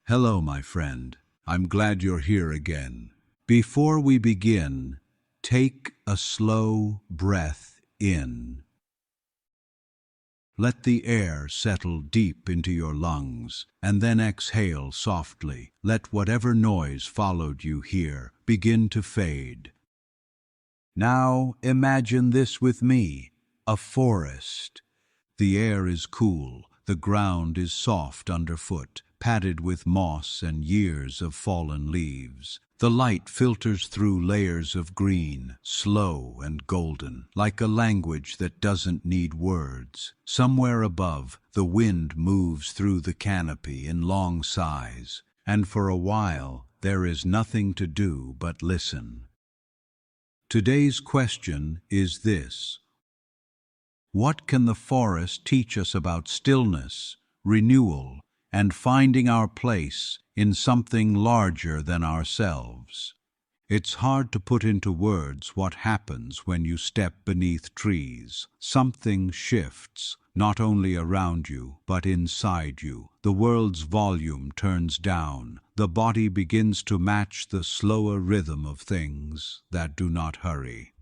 Hello, my friend. I'm glad you're here again. Before we begin, take a slow breath in. Let the air settle deep into your lungs, and then exhale softly. Let whatever noise followed you here begin to fade. Now imagine this with me, a forest. The air is cool, the ground is soft underfoot, padded with moss and years of fallen leaves. The light filters through layers of green, slow and golden, like a language that doesn't need words. Somewhere above, the wind moves through the canopy in long sighs, and for a while there is nothing to do but listen. Today's question is this: what can the forest teach us about stillness, renewal, and finding our place in something larger than ourselves? It's hard to put into words what happens when you step beneath trees. Something shifts, not only around you, but inside you. The world's volume turns down. The body begins to match the slower rhythm of things that do not hurry.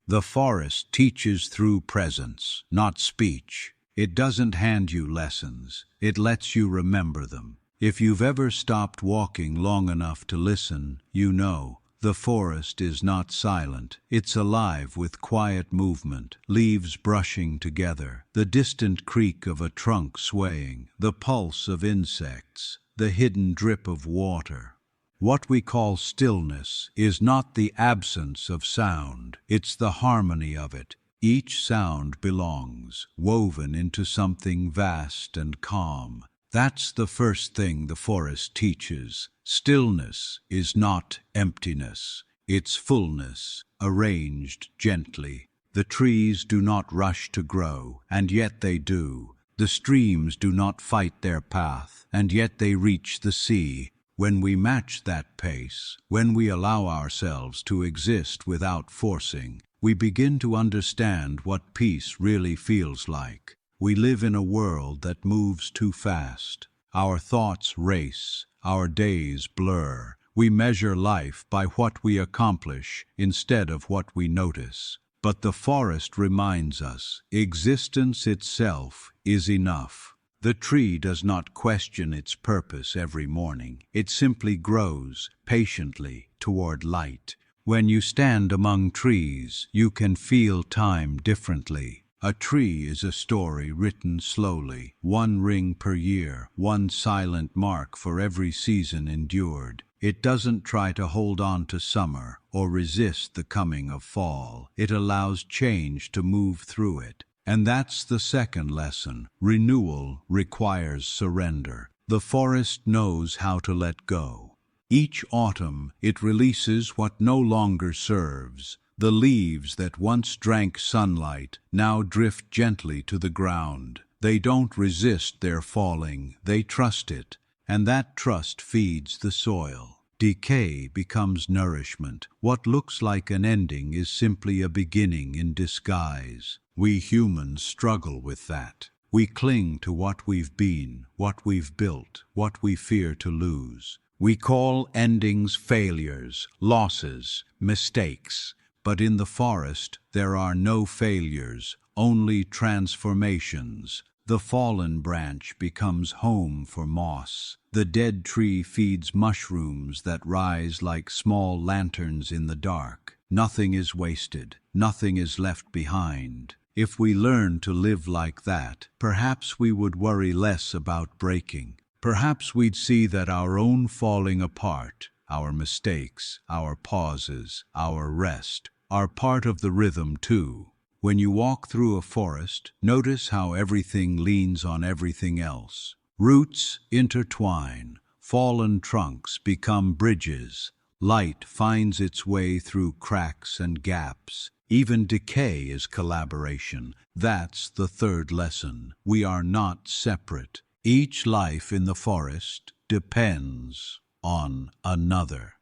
The forest teaches through presence, not speech. It doesn't hand you lessons, it lets you remember them. If you've ever stopped walking long enough to listen, you know the forest is not silent. It's alive with quiet movement, leaves brushing together, the distant creak of a trunk swaying, the pulse of insects, the hidden drip of water. What we call stillness is not the absence of sound, it's the harmony of it. Each sound belongs, woven into something vast and calm. That's the first thing the forest teaches. Stillness is not emptiness, it's fullness, arranged gently. The trees do not rush to grow, and yet they do. The streams do not fight their path, and yet they reach the sea. When we match that pace, when we allow ourselves to exist without forcing, we begin to understand what peace really feels like. We live in a world that moves too fast. Our thoughts race, our days blur. We measure life by what we accomplish instead of what we notice. But the forest reminds us, existence itself is enough. The tree does not question its purpose every morning. It simply grows patiently toward light. When you stand among trees, you can feel time differently. A tree is a story written slowly, one ring per year, one silent mark for every season endured. It doesn't try to hold on to summer or resist the coming of fall. It allows change to move through it. And that's the second lesson. Renewal requires surrender. The forest knows how to let go. Each autumn, it releases what no longer serves. The leaves that once drank sunlight now drift gently to the ground. They don't resist their falling, they trust it, and that trust feeds the soil. Decay becomes nourishment. What looks like an ending is simply a beginning in disguise. We humans struggle with that. We cling to what we've been, what we've built, what we fear to lose. We call endings failures, losses, mistakes. But in the forest, there are no failures, only transformations. The fallen branch becomes home for moss. The dead tree feeds mushrooms that rise like small lanterns in the dark. Nothing is wasted, nothing is left behind. If we learn to live like that, perhaps we would worry less about breaking. Perhaps we'd see that our own falling apart, our mistakes, our pauses, our rest, are part of the rhythm too. When you walk through a forest, notice how everything leans on everything else. Roots intertwine, fallen trunks become bridges, light finds its way through cracks and gaps. Even decay is collaboration. That's the third lesson. We are not separate. Each life in the forest depends on another.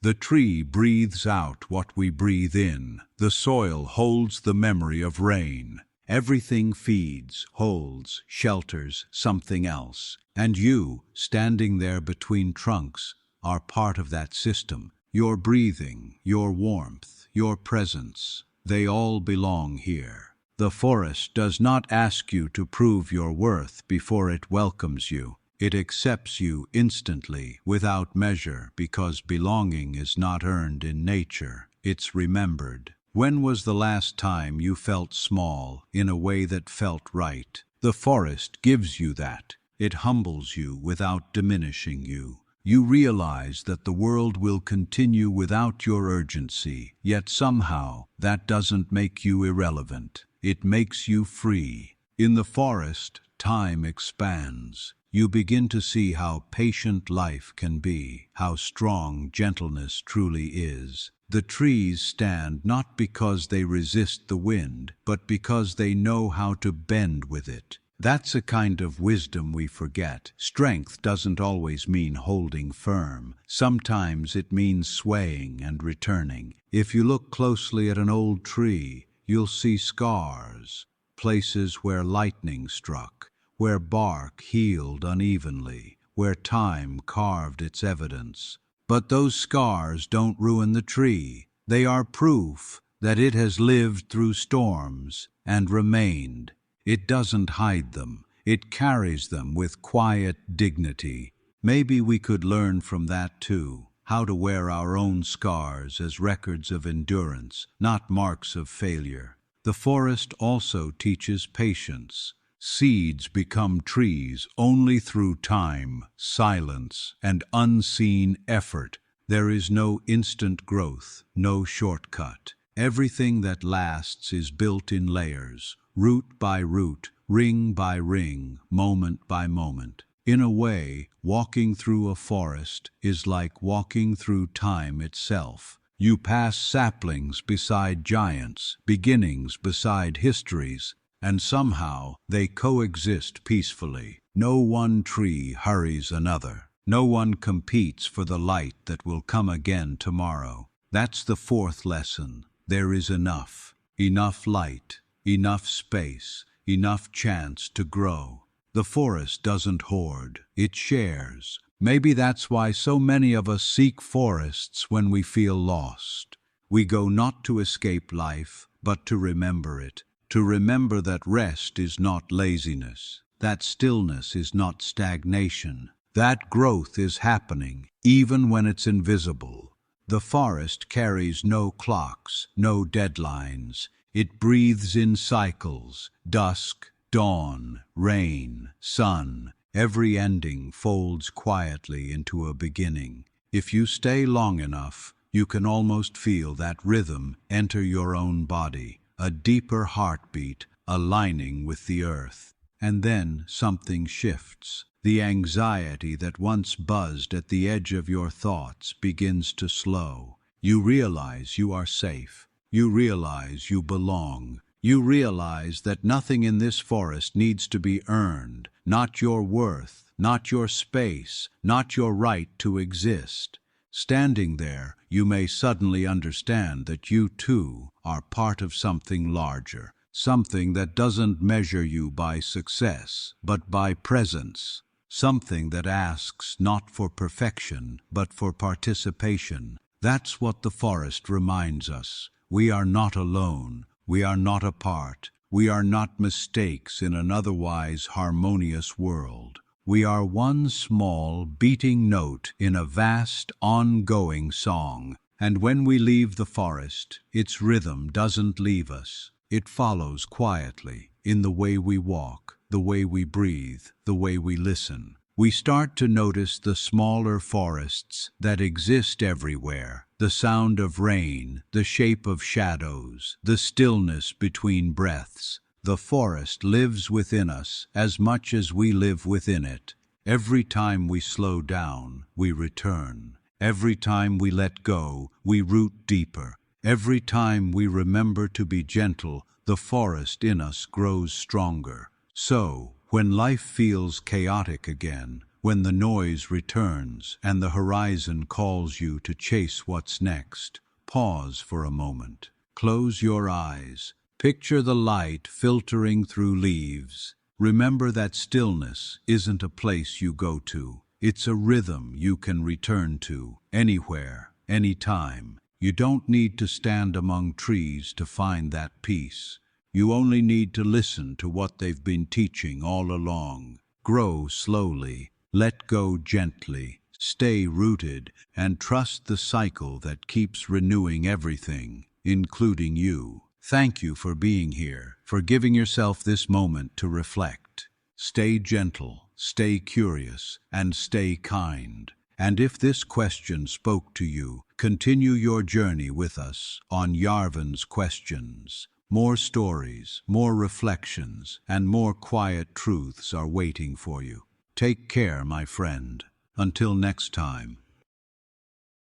The tree breathes out what we breathe in. The soil holds the memory of rain. Everything feeds, holds, shelters something else. And you, standing there between trunks, are part of that system. Your breathing, your warmth, your presence, they all belong here. The forest does not ask you to prove your worth before it welcomes you. It accepts you instantly, without measure, because belonging is not earned in nature, it's remembered. When was the last time you felt small in a way that felt right? The forest gives you that. It humbles you without diminishing you. You realize that the world will continue without your urgency, yet somehow that doesn't make you irrelevant. It makes you free. In the forest, time expands. You begin to see how patient life can be, how strong gentleness truly is. The trees stand not because they resist the wind, but because they know how to bend with it. That's a kind of wisdom we forget. Strength doesn't always mean holding firm. Sometimes it means swaying and returning. If you look closely at an old tree, you'll see scars, places where lightning struck, where bark healed unevenly, where time carved its evidence. But those scars don't ruin the tree. They are proof that it has lived through storms and remained. It doesn't hide them. It carries them with quiet dignity. Maybe we could learn from that too, how to wear our own scars as records of endurance, not marks of failure. The forest also teaches patience. Seeds become trees only through time, silence, and unseen effort. There is no instant growth, no shortcut. Everything that lasts is built in layers, root by root, ring by ring, moment by moment. In a way, walking through a forest is like walking through time itself. You pass saplings beside giants, beginnings beside histories, and somehow they coexist peacefully. No one tree hurries another. No one competes for the light that will come again tomorrow. That's the fourth lesson. There is enough. Enough light, enough space, enough chance to grow. The forest doesn't hoard, it shares. Maybe that's why so many of us seek forests when we feel lost. We go not to escape life, but to remember it. To remember that rest is not laziness, that stillness is not stagnation, that growth is happening, even when it's invisible. The forest carries no clocks, no deadlines. It breathes in cycles, dusk, dawn, rain, sun. Every ending folds quietly into a beginning. If you stay long enough, you can almost feel that rhythm enter your own body. A deeper heartbeat, aligning with the earth. And then something shifts. The anxiety that once buzzed at the edge of your thoughts begins to slow. You realize you are safe. You realize you belong. You realize that nothing in this forest needs to be earned. Not your worth, not your space, not your right to exist. Standing there, you may suddenly understand that you too are part of something larger, something that doesn't measure you by success, but by presence, something that asks not for perfection, but for participation. That's what the forest reminds us. We are not alone, we are not apart, we are not mistakes in an otherwise harmonious world. We are one small, beating note in a vast, ongoing song. And when we leave the forest, its rhythm doesn't leave us. It follows quietly, in the way we walk, the way we breathe, the way we listen. We start to notice the smaller forests that exist everywhere. The sound of rain, the shape of shadows, the stillness between breaths. The forest lives within us as much as we live within it. Every time we slow down, we return. Every time we let go, we root deeper. Every time we remember to be gentle, the forest in us grows stronger. So, when life feels chaotic again, when the noise returns and the horizon calls you to chase what's next, pause for a moment. Close your eyes. Picture the light filtering through leaves. Remember that stillness isn't a place you go to. It's a rhythm you can return to, anywhere, anytime. You don't need to stand among trees to find that peace. You only need to listen to what they've been teaching all along. Grow slowly, let go gently, stay rooted, and trust the cycle that keeps renewing everything, including you. Thank you for being here, for giving yourself this moment to reflect. Stay gentle, stay curious, and stay kind. And if this question spoke to you, continue your journey with us on Yarven's Questions. More stories, more reflections, and more quiet truths are waiting for you. Take care, my friend. Until next time.